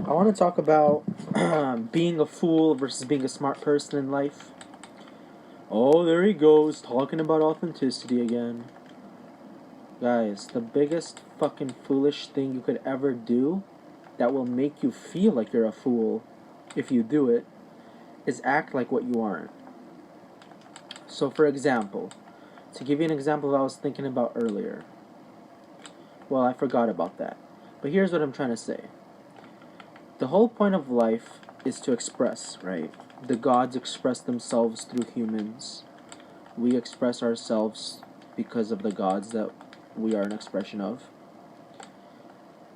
I want to talk about being a fool versus being a smart person in life. Oh, there he goes, talking about authenticity again. Guys, the biggest fucking foolish thing you could ever do that will make you feel like you're a fool if you do it is act like what you aren't. So, for example, to give you an example of what I was thinking about earlier. Well, I forgot about that. But here's what I'm trying to say. The whole point of life is to express, right? The gods express themselves through humans. We express ourselves because of the gods that we are an expression of.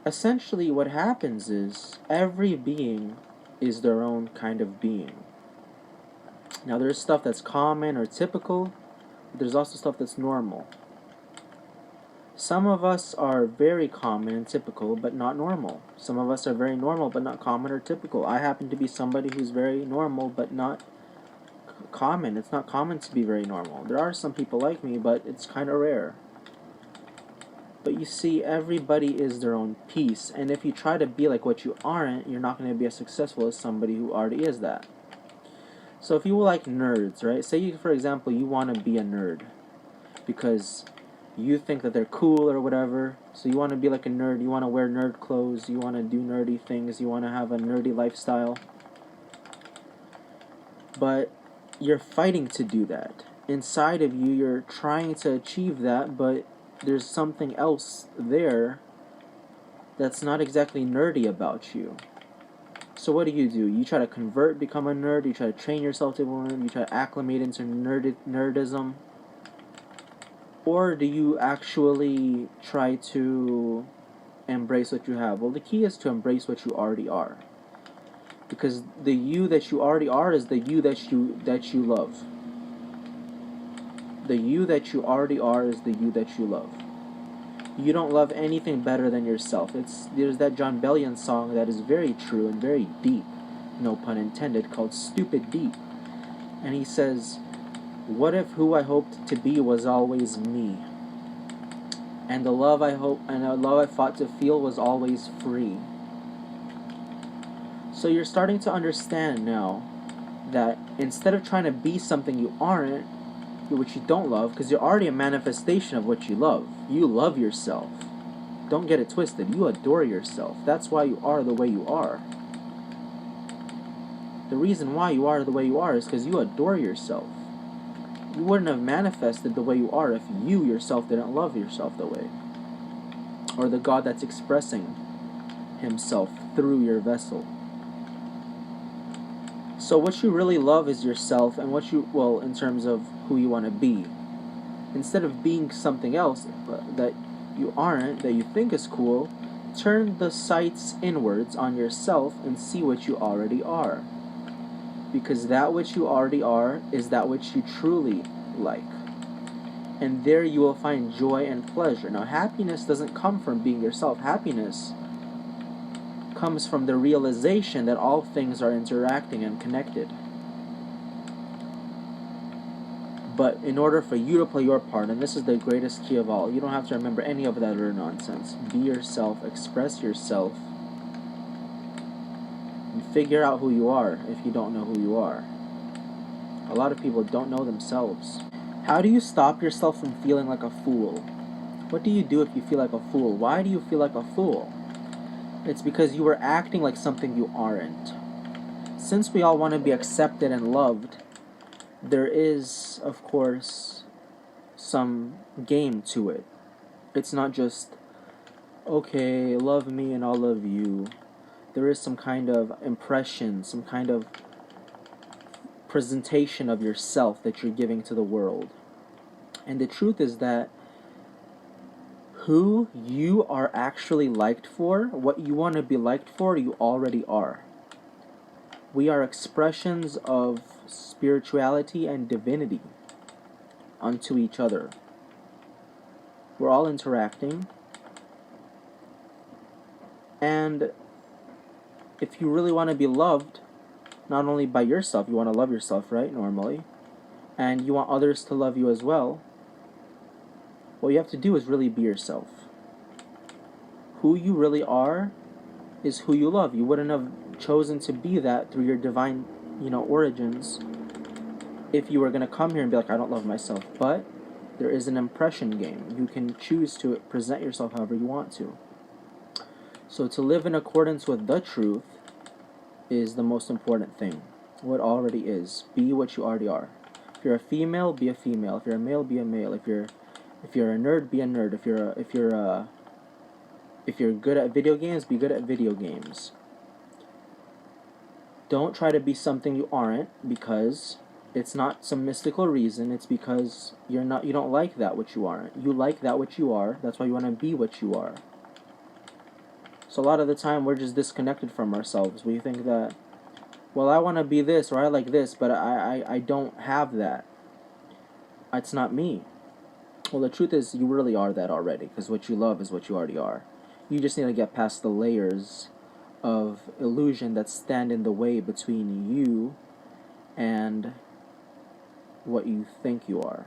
Essentially, what happens is every being is their own kind of being. Now, there's stuff that's common or typical, but there's also stuff that's normal. Some of us are very common and typical, but not normal. Some of us are very normal, but not common or typical. I happen to be somebody who's very normal, but not common. It's not common to be very normal. There are some people like me, but it's kind of rare. But you see, everybody is their own piece, and if you try to be like what you aren't, you're not going to be as successful as somebody who already is that. So if you like nerds, right? Say, you, for example, you want to be a nerd because you think that they're cool or whatever, so you want to be like a nerd, you want to wear nerd clothes, you want to do nerdy things, you want to have a nerdy lifestyle. But you're fighting to do that. Inside of you, you're trying to achieve that, but there's something else there that's not exactly nerdy about you. So what do? You try to convert, become a nerd, you try to train yourself to be one, you try to acclimate into nerdism, or do you actually try to embrace what you have? Well, the key is to embrace what you already are. Because the you that you already are is the you that you love. The you that you already are is the you that you love. You don't love anything better than yourself. There's that John Bellion song that is very true and very deep, no pun intended, called Stupid Deep. And he says, "What if who I hoped to be was always me? And the love I fought to feel was always free." So you're starting to understand now that instead of trying to be something you aren't, which you don't love, because you're already a manifestation of what you love. You love yourself. Don't get it twisted. You adore yourself. That's why you are the way you are. The reason why you are the way you are is because you adore yourself. You wouldn't have manifested the way you are if you yourself didn't love yourself the way. Or the God that's expressing himself through your vessel. So what you really love is yourself, and in terms of who you want to be. Instead of being something else that you aren't, that you think is cool, turn the sights inwards on yourself and see what you already are. Because that which you already are is that which you truly like. And there you will find joy and pleasure. Now, happiness doesn't come from being yourself. Happiness comes from the realization that all things are interacting and connected. But in order for you to play your part, and this is the greatest key of all, you don't have to remember any of that other nonsense. Be yourself, express yourself, and figure out who you are if you don't know who you are. A lot of people don't know themselves. How do you stop yourself from feeling like a fool? What do you do if you feel like a fool? Why do you feel like a fool? It's because you were acting like something you aren't. Since we all want to be accepted and loved, there is, of course, some game to it. It's not just, okay, love me and I'll love you. There is some kind of impression, some kind of presentation of yourself that you're giving to the world. And the truth is that who you are actually liked for, what you want to be liked for, you already are. We are expressions of spirituality and divinity unto each other. We're all interacting. And if you really want to be loved, not only by yourself, you want to love yourself, right, normally, and you want others to love you as well, what you have to do is really be yourself. Who you really are is who you love. You wouldn't have chosen to be that through your divine, origins if you were going to come here and be like, I don't love myself. But there is an impression game. You can choose to present yourself however you want to. So to live in accordance with the truth is the most important thing. What already is. Be what you already are. If you're a female, be a female. If you're a male, be a male. If you're a nerd, be a nerd. If you're good at video games, be good at video games. Don't try to be something you aren't, because it's not some mystical reason. It's because you don't like that which you aren't. You like that which you are. That's why you want to be what you are. So a lot of the time we're just disconnected from ourselves. We think that, well, I want to be this, or I like this, but I don't have that. It's not me. Well, the truth is you really are that already, because what you love is what you already are. You just need to get past the layers of illusion that stand in the way between you and what you think you are.